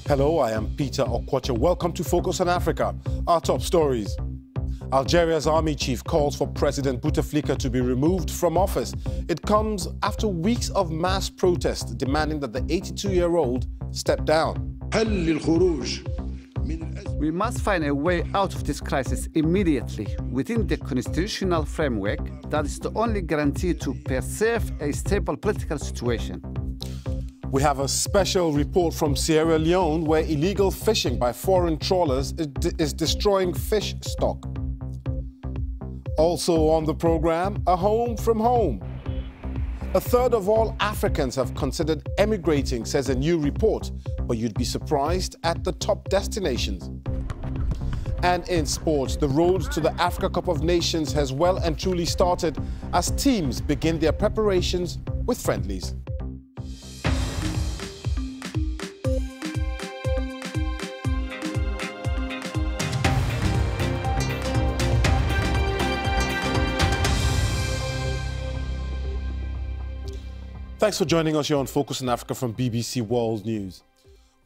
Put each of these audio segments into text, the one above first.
Hello, I am Peter Okwacha. Welcome to Focus on Africa. Our top stories. Algeria's army chief calls for President Bouteflika to be removed from office. It comes after weeks of mass protests demanding that the 82-year-old step down. We must find a way out of this crisis immediately within the constitutional framework that is the only guarantee to preserve a stable political situation. We have a special report from Sierra Leone where illegal fishing by foreign trawlers is destroying fish stock. Also on the program, a home from home. A third of all Africans have considered emigrating, says a new report, but you'd be surprised at the top destinations. And in sports, the road to the Africa Cup of Nations has well and truly started as teams begin their preparations with friendlies. Thanks for joining us here on Focus on Africa from BBC World News.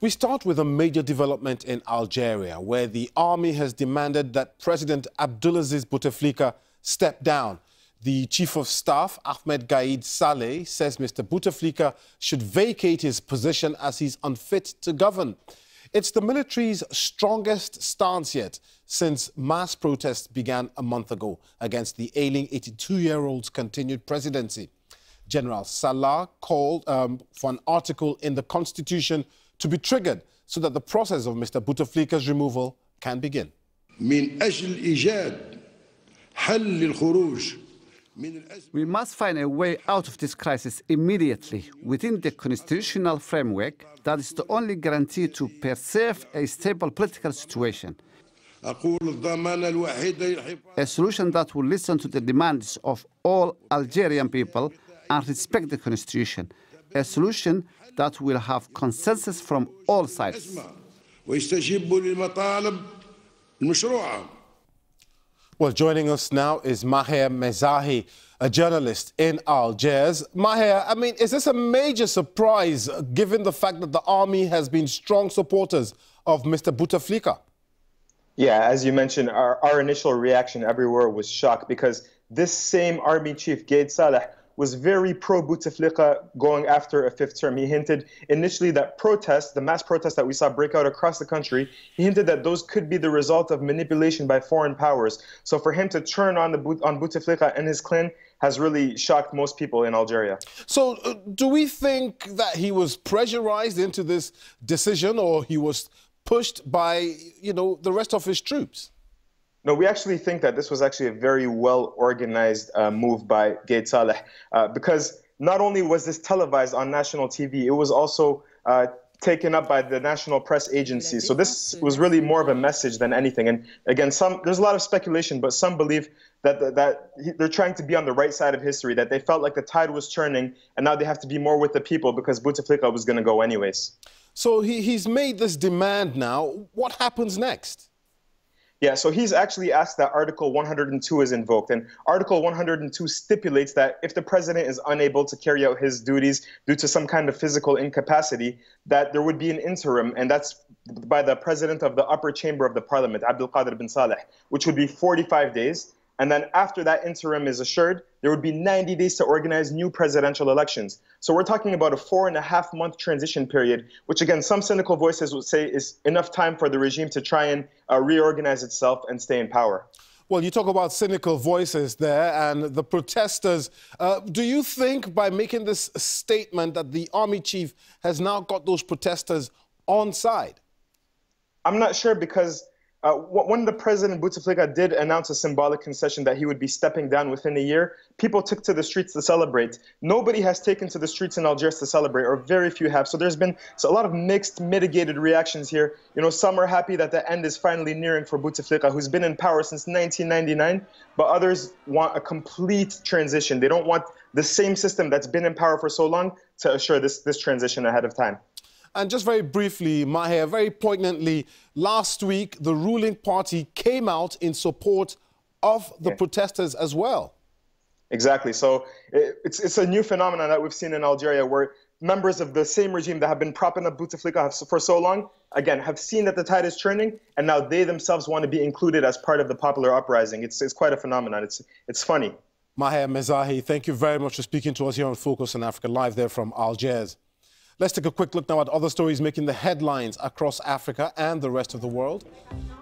We start with a major development in Algeria, where the army has demanded that President Abdelaziz Bouteflika step down. The Chief of Staff, Ahmed Gaïd Saleh, says Mr. Bouteflika should vacate his position as he's unfit to govern. It's the military's strongest stance yet since mass protests began a month ago against the ailing 82-year-old's continued presidency. General Salah called for an article in the Constitution to be triggered so that the process of Mr. Bouteflika's removal can begin. We must find a way out of this crisis immediately within the constitutional framework that is the only guarantee to preserve a stable political situation. A solution that will listen to the demands of all Algerian people and respect the Constitution. A solution that will have consensus from all sides. Well, joining us now is Maher Mezahi, a journalist in Algiers. Maher, I mean, is this a major surprise given the fact that the army has been strong supporters of Mr. Bouteflika? Yeah, as you mentioned, our initial reaction everywhere was shock because this same army chief, Gaïd Saleh, was very pro-Bouteflika going after a fifth term. He hinted initially that protests, the mass protests that we saw break out across the country, he hinted that those could be the result of manipulation by foreign powers. So for him to turn on Bouteflika and his clan has really shocked most people in Algeria. So do we think that he was pressurized into this decision or he was pushed by, the rest of his troops? No, we actually think that this was actually a very well-organized move by Gaïd Saleh because not only was this televised on national TV, it was also taken up by the national press agency. So this was really more of a message than anything. And again, there's a lot of speculation, but some believe that they're trying to be on the right side of history, that they felt like the tide was turning and now they have to be more with the people because Bouteflika was going to go anyways. So he's made this demand now. What happens next? Yeah, so he's actually asked that Article 102 is invoked. And Article 102 stipulates that if the president is unable to carry out his duties due to some kind of physical incapacity, that there would be an interim, and that's by the president of the upper chamber of the parliament, Abdelkader bin Saleh, which would be 45 days. And then after that interim is assured, there would be 90 days to organize new presidential elections. So we're talking about a 4.5-month transition period, which again, some cynical voices would say is enough time for the regime to try and reorganize itself and stay in power. Well, you talk about cynical voices there and the protesters. Do you think by making this statement that the army chief has now got those protesters on side? I'm not sure because when the president Bouteflika did announce a symbolic concession that he would be stepping down within a year, people took to the streets to celebrate. Nobody has taken to the streets in Algiers to celebrate, or very few have. So there's been a lot of mixed, mitigated reactions here. Some are happy that the end is finally nearing for Bouteflika, who's been in power since 1999, but others want a complete transition. They don't want the same system that's been in power for so long to assure this transition ahead of time. And just very briefly, Maher, very poignantly, last week, the ruling party came out in support of the protesters as well. Exactly. So it's a new phenomenon that we've seen in Algeria where members of the same regime that have been propping up Bouteflika for so long, again, have seen that the tide is turning, and now they themselves want to be included as part of the popular uprising. It's quite a phenomenon. It's funny. Maher Mezahi, thank you very much for speaking to us here on Focus on Africa Live there from Algiers. Let's take a quick look now at other stories making the headlines across Africa and the rest of the world.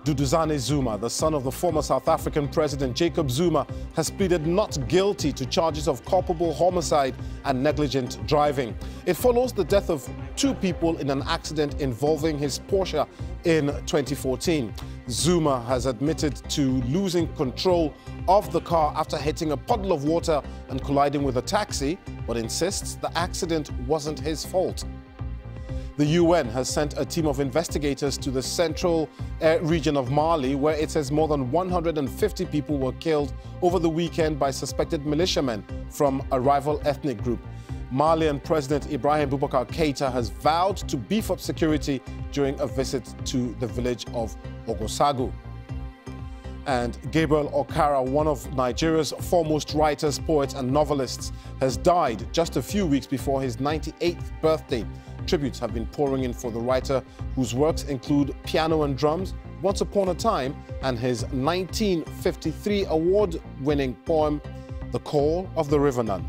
Duduzane Zuma, the son of the former South African President Jacob Zuma, has pleaded not guilty to charges of culpable homicide and negligent driving. It follows the death of 2 people in an accident involving his Porsche in 2014. Zuma has admitted to losing control of the car after hitting a puddle of water and colliding with a taxi, but insists the accident wasn't his fault. The UN has sent a team of investigators to the central region of Mali, where it says more than 150 people were killed over the weekend by suspected militiamen from a rival ethnic group. Malian President Ibrahim Boubacar Keïta has vowed to beef up security during a visit to the village of Ogosagu. And Gabriel Okara, one of Nigeria's foremost writers, poets and novelists, has died just a few weeks before his 98th birthday. Tributes have been pouring in for the writer, whose works include Piano and Drums, Once Upon a Time, and his 1953 award-winning poem, The Call of the River Nun.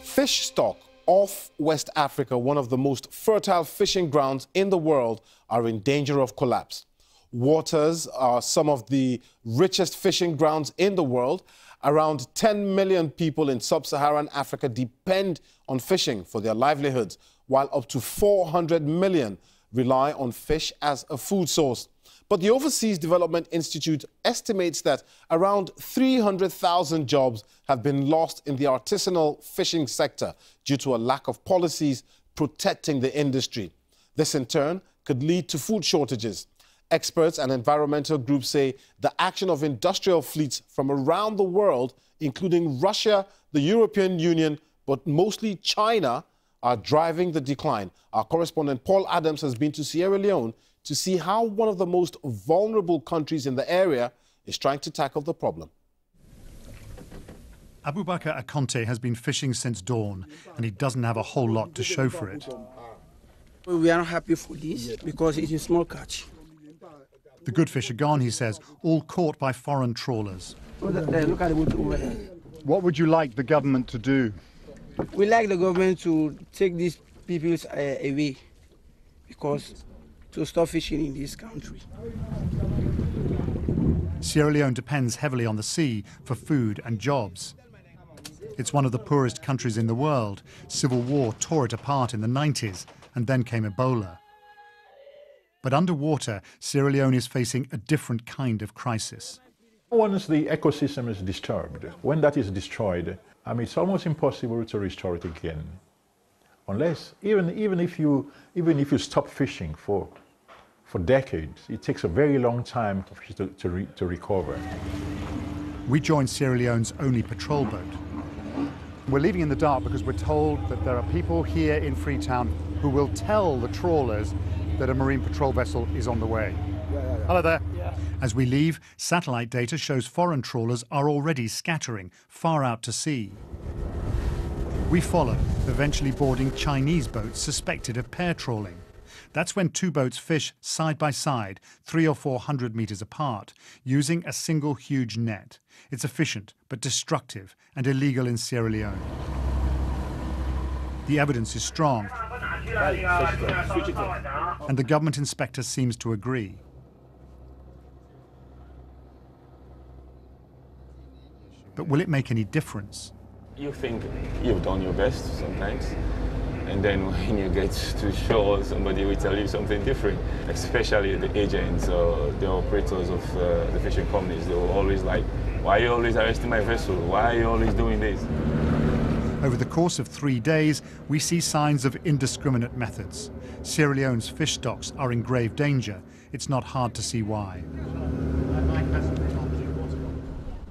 Fish stock off West Africa, one of the most fertile fishing grounds in the world, are in danger of collapse. Waters are some of the richest fishing grounds in the world. Around 10 million people in sub-Saharan Africa depend on fishing for their livelihoods, while up to 400 million rely on fish as a food source. But the Overseas Development Institute estimates that around 300,000 jobs have been lost in the artisanal fishing sector due to a lack of policies protecting the industry. This, in turn, could lead to food shortages. Experts and environmental groups say the action of industrial fleets from around the world, including Russia, the European Union, but mostly China, are driving the decline. Our correspondent Paul Adams has been to Sierra Leone to see how one of the most vulnerable countries in the area is trying to tackle the problem. Abubakar Akonte has been fishing since dawn, and he doesn't have a whole lot to show for it. We are not happy for this because it is small catch. The good fish are gone, he says, all caught by foreign trawlers. Look at the boat over there. What would you like the government to do? We like the government to take these people away because to stop fishing in this country. Sierra Leone depends heavily on the sea for food and jobs. It's one of the poorest countries in the world. Civil war tore it apart in the 90s, and then came Ebola. But underwater, Sierra Leone is facing a different kind of crisis. Once the ecosystem is disturbed, when that is destroyed, it's almost impossible to restore it again. Unless, even if you stop fishing for decades, it takes a very long time for fish to recover. We joined Sierra Leone's only patrol boat. We're leaving in the dark because we're told that there are people here in Freetown who will tell the trawlers that a marine patrol vessel is on the way. Hello there. As we leave, satellite data shows foreign trawlers are already scattering far out to sea. We follow, eventually boarding Chinese boats suspected of pair trawling. That's when 2 boats fish side by side, 300 or 400 meters apart, using a single huge net. It's efficient, but destructive and illegal in Sierra Leone. The evidence is strong, and the government inspector seems to agree. But will it make any difference? You think you've done your best sometimes, and then when you get to shore, somebody will tell you something different, especially the agents or the operators of the fishing companies. They were always like, why are you always arresting my vessel? Why are you always doing this? Over the course of 3 days, we see signs of indiscriminate methods. Sierra Leone's fish stocks are in grave danger. It's not hard to see why.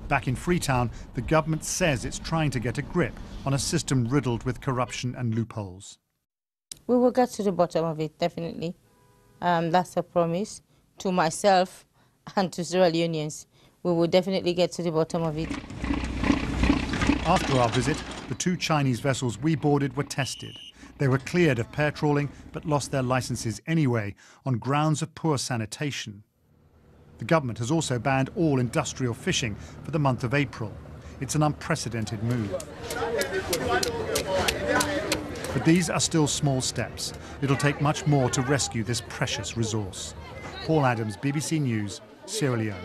Back in Freetown, the government says it's trying to get a grip on a system riddled with corruption and loopholes. We will get to the bottom of it, definitely. That's a promise to myself and to Sierra Leoneans. We will definitely get to the bottom of it. After our visit, the 2 Chinese vessels we boarded were tested. They were cleared of pair trawling but lost their licenses anyway on grounds of poor sanitation. The government has also banned all industrial fishing for the month of April. It's an unprecedented move. But these are still small steps. It'll take much more to rescue this precious resource. Paul Adams, BBC News, Sierra Leone.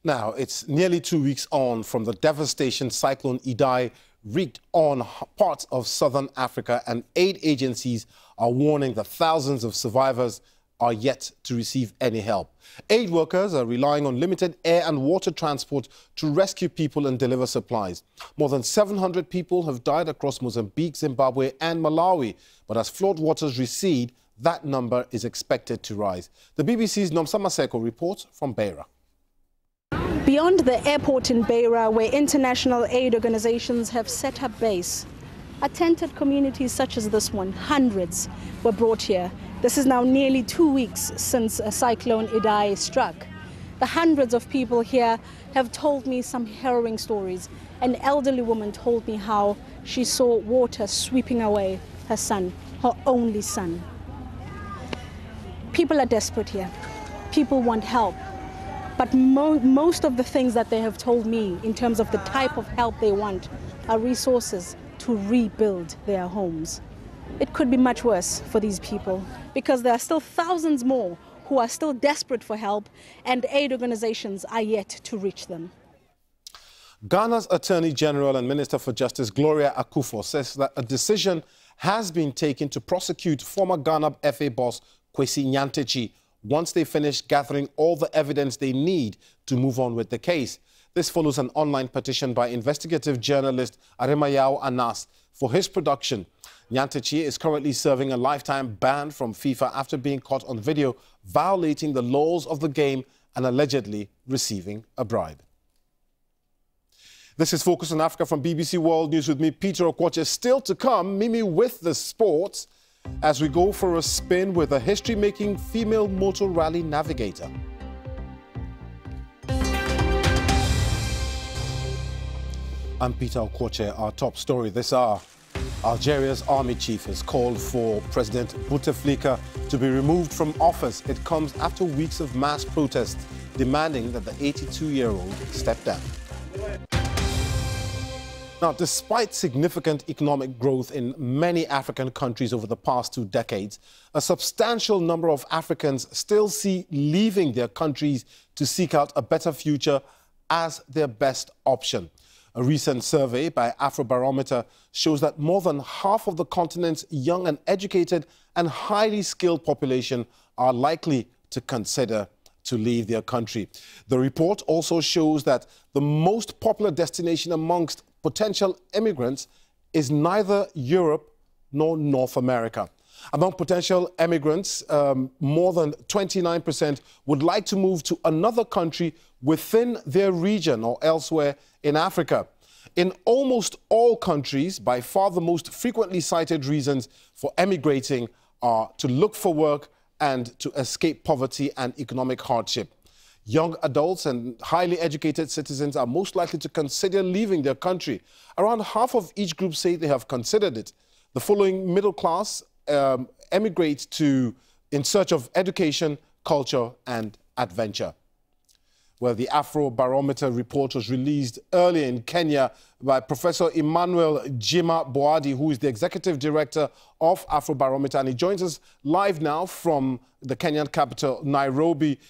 Now, it's nearly 2 weeks on from the devastation Cyclone Idai wreaked on parts of southern Africa, and aid agencies are warning that thousands of survivors are yet to receive any help. Aid workers are relying on limited air and water transport to rescue people and deliver supplies. More than 700 people have died across Mozambique, Zimbabwe and Malawi, but as flood waters recede, that number is expected to rise. The BBC's Nomsa Maseko reports from Beira. Beyond the airport in Beira, where international aid organizations have set up base, are tented communities such as this one. Hundreds were brought here. This is now nearly 2 weeks since Cyclone Idai struck. The hundreds of people here have told me some harrowing stories. An elderly woman told me how she saw water sweeping away her son, her only son. People are desperate here. People want help. But most of the things that they have told me in terms of the type of help they want are resources to rebuild their homes. It could be much worse for these people because there are still thousands more who are still desperate for help, and aid organizations are yet to reach them. Ghana's Attorney General and Minister for Justice Gloria Akufo says that a decision has been taken to prosecute former Ghana FA boss Kwesi Nyantakyi once they finish gathering all the evidence they need to move on with the case. This follows an online petition by investigative journalist Aremayao Anas for his production. Nyantakyi is currently serving a lifetime ban from FIFA after being caught on video violating the laws of the game and allegedly receiving a bribe. This is Focus on Africa from BBC World News with me, Peter Okwoche. Still to come, Mimi with the sports as we go for a spin with a history-making female motor rally navigator. I'm Peter Okwoche. Our top story this hour. Algeria's army chief has called for President Bouteflika to be removed from office. It comes after weeks of mass protests demanding that the 82-year-old step down. Now, despite significant economic growth in many African countries over the past 2 decades, a substantial number of Africans still see leaving their countries to seek out a better future as their best option. A recent survey by Afrobarometer shows that more than half of the continent's young and educated and highly skilled population are likely to consider to leave their country. The report also shows that the most popular destination amongst potential immigrants is neither Europe nor North America. Among potential immigrants, more than 29% would like to move to another country within their region or elsewhere in Africa. In almost all countries, by far the most frequently cited reasons for emigrating are to look for work and to escape poverty and economic hardship. Young adults and highly educated citizens are most likely to consider leaving their country. Around half of each group say they have considered it. The following middle class emigrate in search of education, culture and adventure. Well, the Afrobarometer report was released earlier in Kenya by Professor Emmanuel Jima Boadi, who is the executive director of Afrobarometer, and he joins us live now from the Kenyan capital, Nairobi.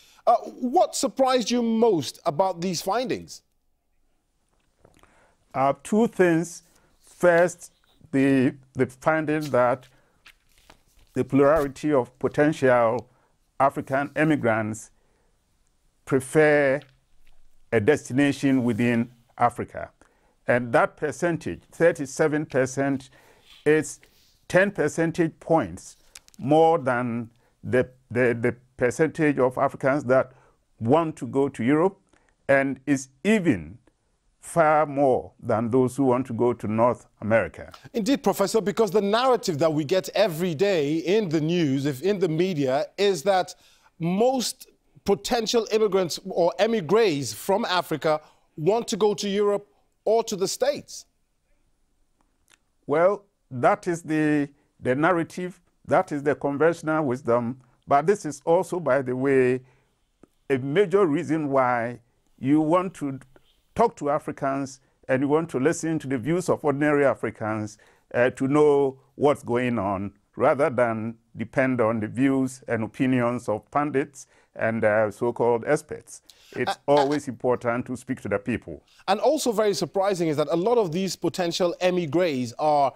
What surprised you most about these findings? 2 things. First, the finding that the plurality of potential African immigrants prefer a destination within Africa. And that percentage, 37%, is 10 percentage points more than the percentage of Africans that want to go to Europe, and is even far more than those who want to go to North America. Indeed, Professor, because the narrative that we get every day in the news, in the media, is that most potential immigrants or emigres from Africa want to go to Europe or to the States. Well, that is the narrative, that is the conventional wisdom, but this is also, by the way, a major reason why you want to talk to Africans and you want to listen to the views of ordinary Africans to know what's going on, rather than depend on the views and opinions of pundits and so-called experts. It's always important to speak to the people. And also very surprising is that a lot of these potential emigres are,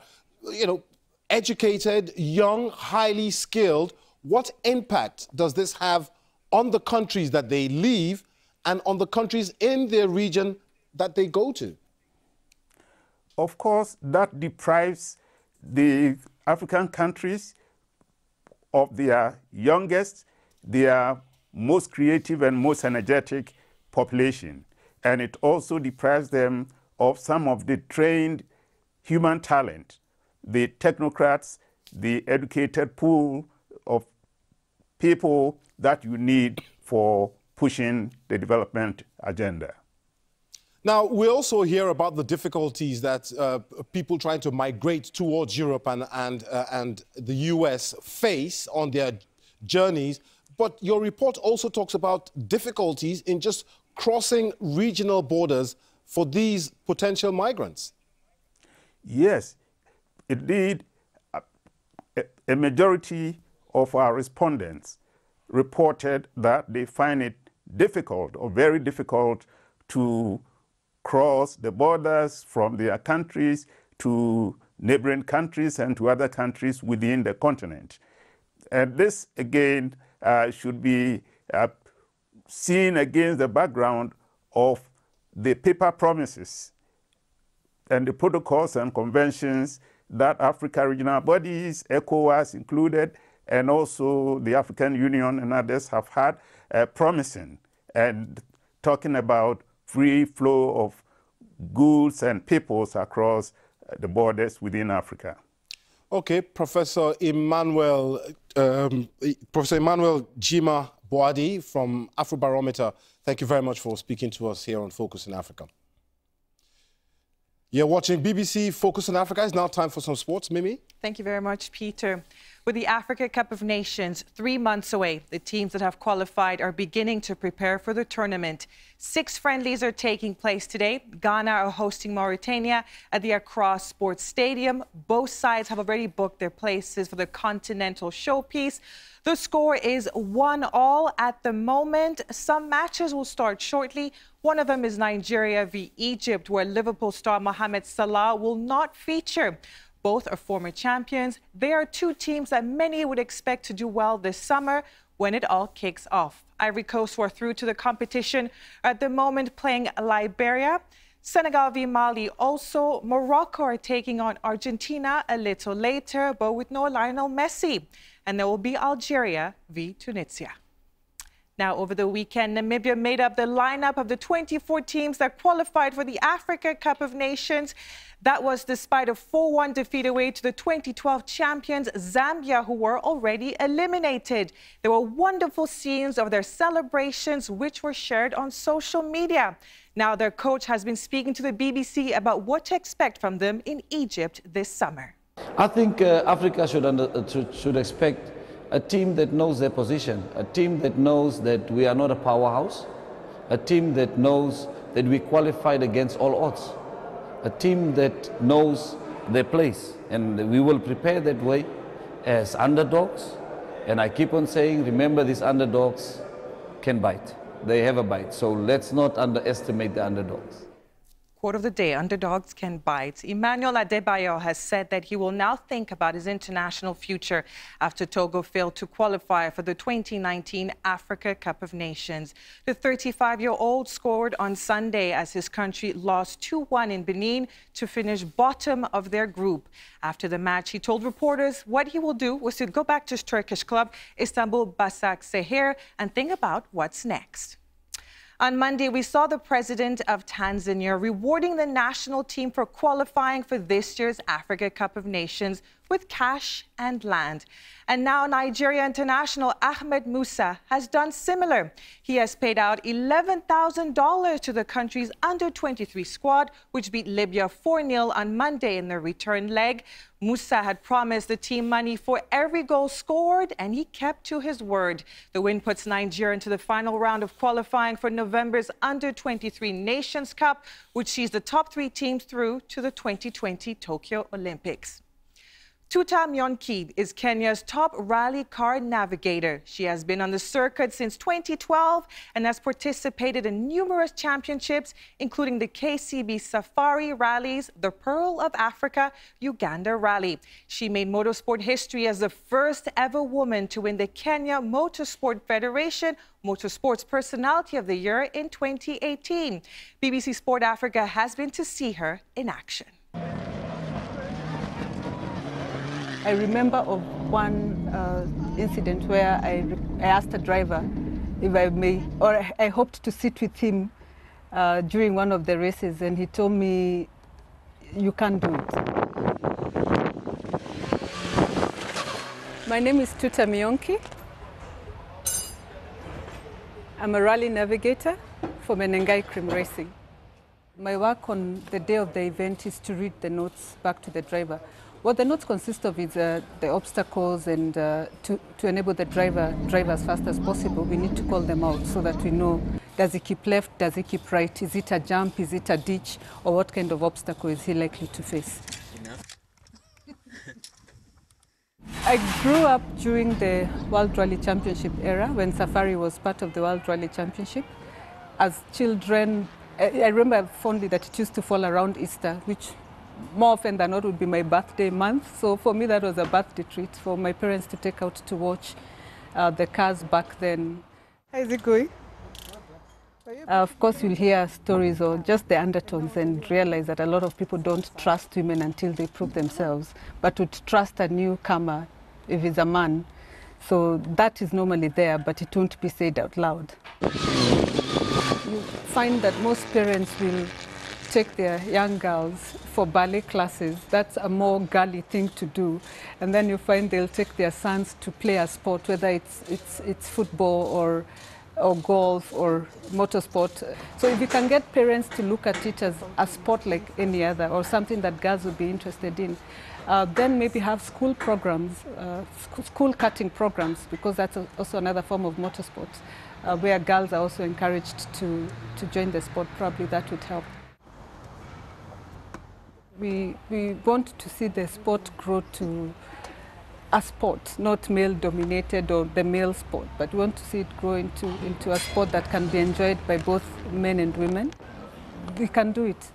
you know, educated, young, highly skilled. What impact does this have on the countries that they leave and on the countries in their region that they go to? Of course, that deprives the African countries of their youngest, their most creative and most energetic population. And it also deprives them of some of the trained human talent, the technocrats, the educated pool of people that you need for pushing the development agenda. Now, we also hear about the difficulties that people trying to migrate towards Europe and the US face on their journeys. But your report also talks about difficulties in just crossing regional borders for these potential migrants. Yes, indeed, a majority of our respondents reported that they find it difficult or very difficult to cross the borders from their countries to neighboring countries and to other countries within the continent. And this, again, should be seen against the background of the paper promises and the protocols and conventions that Africa regional bodies, ECOWAS included, and also the African Union and others have had promising and talking about free flow of goods and peoples across the borders within Africa. Okay, Professor Emmanuel Jima Boadi from Afrobarometer, thank you very much for speaking to us here on Focus in Africa. You're watching BBC Focus on Africa. It's now time for some sports. Mimi? Thank you very much, Peter. With the Africa Cup of Nations 3 months away, the teams that have qualified are beginning to prepare for the tournament. 6 friendlies are taking place today. Ghana are hosting Mauritania at the Accra Sports Stadium. Both sides have already booked their places for the continental showpiece. The score is 1-1 at the moment. Some matches will start shortly. One of them is Nigeria v Egypt, where Liverpool star Mohamed Salah will not feature. Both are former champions. They are 2 teams that many would expect to do well this summer when it all kicks off. Ivory Coast, who are through to the competition, are at the moment playing Liberia. Senegal v Mali also. Morocco are taking on Argentina a little later, but with no Lionel Messi. And there will be Algeria v Tunisia. Now, over the weekend, Namibia made up the lineup of the 24 teams that qualified for the Africa Cup of Nations. That was despite a 4-1 defeat away to the 2012 champions, Zambia, who were already eliminated. There were wonderful scenes of their celebrations, which were shared on social media. Now, their coach has been speaking to the BBC about what to expect from them in Egypt this summer. I think Africa should expect a team that knows their position, a team that knows that we are not a powerhouse, a team that knows that we qualified against all odds, a team that knows their place, and we will prepare that way as underdogs. And I keep on saying, remember, these underdogs can bite. They have a bite, so let's not underestimate the underdogs. Quote of the day, underdogs can bite. Emmanuel Adebayo has said that he will now think about his international future after Togo failed to qualify for the 2019 Africa Cup of Nations. The 35-year-old scored on Sunday as his country lost 2-1 in Benin to finish bottom of their group. After the match, he told reporters what he will do was to go back to his Turkish club, Istanbul Başakşehir, and think about what's next. On Monday, we saw the president of Tanzania rewarding the national team for qualifying for this year's Africa Cup of Nations with cash and land. And now Nigeria international Ahmed Musa has done similar. He has paid out $11,000 to the country's under-23 squad, which beat Libya 4-0 on Monday in their return leg. Musa had promised the team money for every goal scored, and he kept to his word. The win puts Nigeria into the final round of qualifying for November's Under-23 Nations Cup, which sees the top 3 teams through to the 2020 Tokyo Olympics. Tuta Mionki is Kenya's top rally car navigator. She has been on the circuit since 2012 and has participated in numerous championships, including the KCB Safari Rallies, the Pearl of Africa, Uganda Rally. She made motorsport history as the first ever woman to win the Kenya Motorsport Federation Motorsports Personality of the Year in 2018. BBC Sport Africa has been to see her in action. I remember of one incident where I asked a driver if I may, or I hoped to sit with him during one of the races, and he told me, "You can't do it." My name is Tuta Mionki. I'm a rally navigator for Menengai Cream Racing. My work on the day of the event is to read the notes back to the driver. What the notes consist of is the obstacles, and to enable the driver drive as fast as possible, we need to call them out so that we know, does he keep left, does he keep right, is it a jump, is it a ditch, or what kind of obstacle is he likely to face. I grew up during the World Rally Championship era, when Safari was part of the World Rally Championship. As children, I remember fondly that it used to fall around Easter, which more often than not would be my birthday month. So for me, that was a birthday treat for my parents to take out to watch the cars back then. How is it going? Of course, you'll hear stories or just the undertones and realize that a lot of people don't trust women until they prove themselves, but would trust a newcomer if he's a man. So that is normally there, but it won't be said out loud. You find that most parents will take their young girls for ballet classes. That's a more girly thing to do. And then you find they'll take their sons to play a sport, whether it's football or golf or motorsport. So if you can get parents to look at it as a sport like any other, or something that girls would be interested in, then maybe have school programs, school cutting programs, because that's also another form of motorsport, where girls are also encouraged to join the sport. Probably that would help. We want to see the sport grow to a sport, not male-dominated or the male sport, but we want to see it grow into a sport that can be enjoyed by both men and women. We can do it.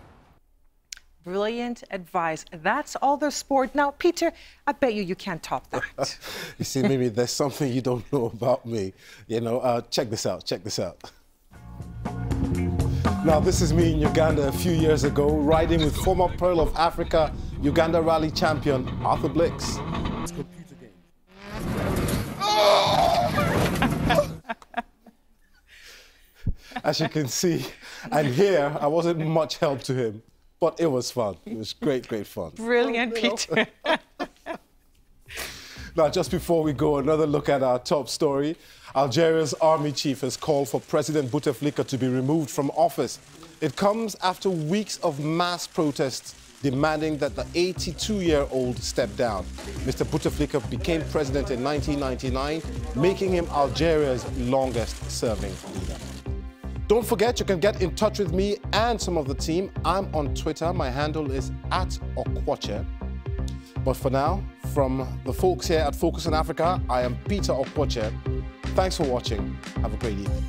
Brilliant advice. That's all the sport. Now, Peter, I bet you can't top that. You see, maybe there's something you don't know about me. You know, check this out, check this out. Now, this is me in Uganda a few years ago, riding with former Pearl of Africa, Uganda Rally champion, Arthur Blix. As you can see, and here, I wasn't much help to him, but it was fun. It was great, great fun. Brilliant, Peter. Now, just before we go, another look at our top story. Algeria's army chief has called for President Bouteflika to be removed from office. It comes after weeks of mass protests demanding that the 82-year-old step down. Mr. Bouteflika became president in 1999, making him Algeria's longest-serving leader. Don't forget, you can get in touch with me and some of the team. I'm on Twitter. My handle is @Okwoche. But for now, from the folks here at Focus on Africa, I am Peter Okwoche. Thanks for watching. Have a great evening.